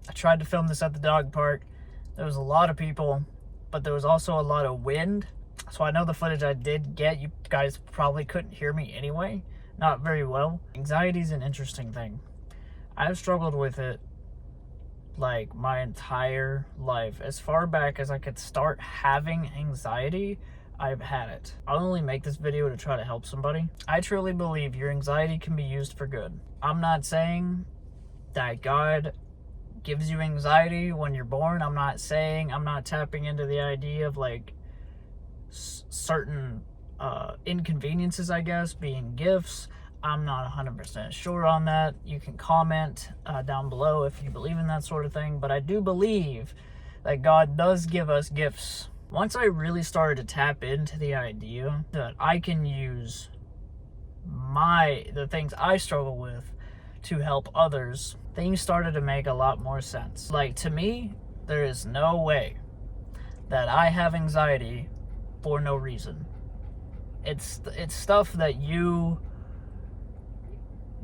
I tried to film this at the dog park. There was a lot of people, but there was also a lot of wind. So I know the footage I did get, you guys probably couldn't hear me anyway. Not very well. Anxiety is an interesting thing. I've struggled with it like my entire life. As far back as I could start having anxiety, I've had it. I'll only make this video to try to help somebody. I truly believe your anxiety can be used for good. I'm not saying that God gives you anxiety when you're born. I'm not tapping into the idea of like certain inconveniences, I guess, being gifts. I'm not 100% sure on that. You can comment down below if you believe in that sort of thing. But I do believe that God does give us gifts. Once I really started to tap into the idea that I can use the things I struggle with to help others, things started to make a lot more sense. Like, to me, there is no way that I have anxiety for no reason. It's stuff that you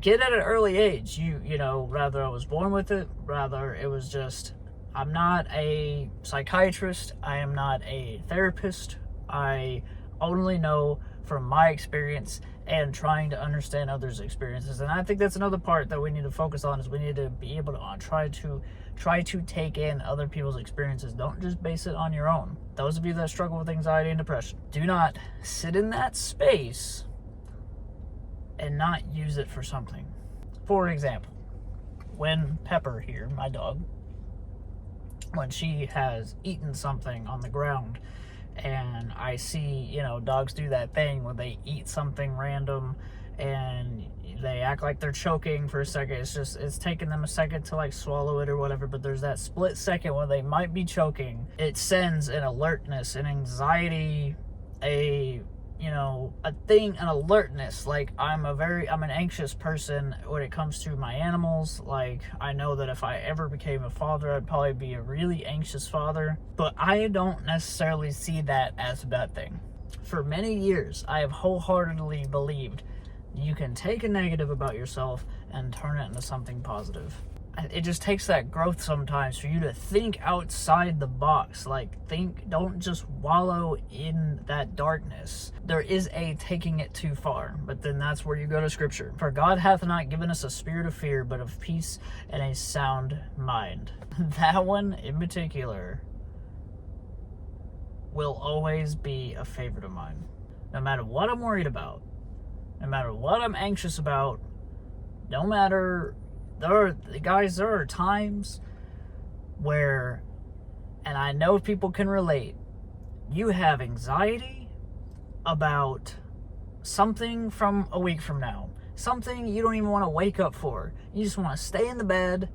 get at an early age. You know, rather I was born with it, rather it was just, I'm not a psychiatrist, I am not a therapist. I only know from my experience and trying to understand others' experiences. And I think that's another part that we need to focus on, is we need to be able to try to take in other people's experiences. Don't just base it on your own. Those of you that struggle with anxiety and depression, do not sit in that space and not use it for something. For example, when Pepper here, my dog, when she has eaten something on the ground, and I see, you know, dogs do that thing where they eat something random and they act like they're choking for a second. It's taking them a second to like swallow it or whatever, but there's that split second where they might be choking. It sends an alertness, an anxiety, an alertness. Like, I'm an anxious person when it comes to my animals. Like, I know that if I ever became a father, I'd probably be a really anxious father, but I don't necessarily see that as a bad thing. For many years, I have wholeheartedly believed you can take a negative about yourself and turn it into something positive. It just takes that growth sometimes for you to think outside the box. Like, don't just wallow in that darkness. There is a taking it too far, but then that's where you go to scripture. For God hath not given us a spirit of fear, but of peace and a sound mind. That one in particular will always be a favorite of mine. No matter what I'm worried about, no matter what I'm anxious about, no matter... There are times where, and I know people can relate, you have anxiety about something from a week from now. Something you don't even want to wake up for. You just want to stay in the bed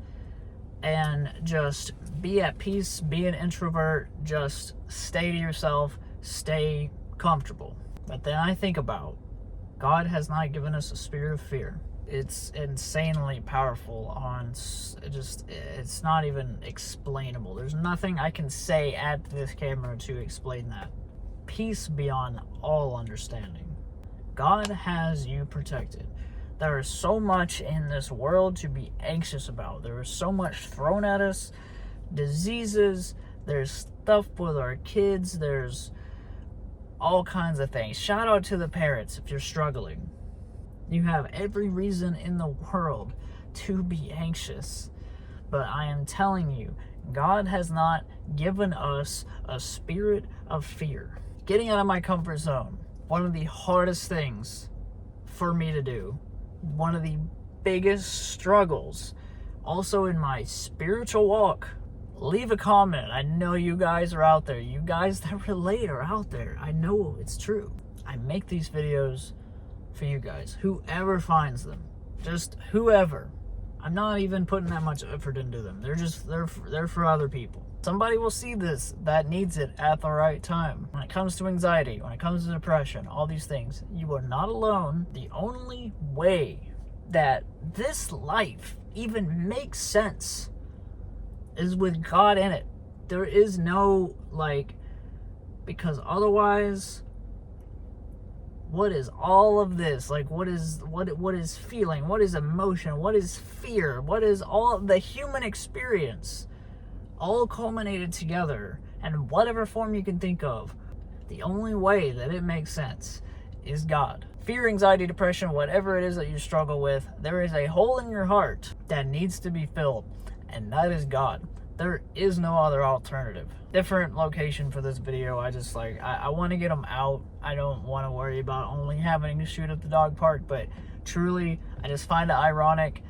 and just be at peace, be an introvert, just stay to yourself, stay comfortable. But then I think about, God has not given us a spirit of fear. It's insanely powerful it's not even explainable. There's nothing I can say at this camera to explain that. Peace beyond all understanding. God has you protected. There is so much in this world to be anxious about. There is so much thrown at us. Diseases, there's stuff with our kids, there's all kinds of things. Shout out to the parents if you're struggling. You have every reason in the world to be anxious. But I am telling you, God has not given us a spirit of fear. Getting out of my comfort zone, one of the hardest things for me to do. One of the biggest struggles. Also in my spiritual walk. Leave a comment. I know you guys are out there. You guys that relate are out there. I know it's true. I make these videos for you guys, whoever finds them, just whoever. I'm not even putting that much effort into them. They're for other people. Somebody will see this that needs it at the right time. When it comes to anxiety, when it comes to depression, all these things, you are not alone. The only way that this life even makes sense is with God in it. There is no, because otherwise what is all of this? Like, what is feeling? What is emotion? What is fear? What is all the human experience? All culminated together in whatever form you can think of. The only way that it makes sense is God. Fear, anxiety, depression, whatever it is that you struggle with, there is a hole in your heart that needs to be filled, and that is God. There is no other alternative. Different location for this video. I want to get them out. I don't want to worry about only having to shoot at the dog park, but truly, I just find it ironic.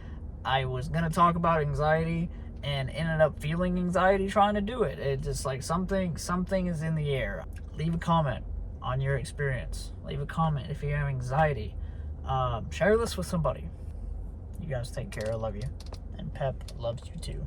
I was going to talk about anxiety and ended up feeling anxiety trying to do it. It's just like something is in the air. Leave a comment on your experience. Leave a comment if you have anxiety. Share this with somebody. You guys take care. I love you. And Pep loves you too.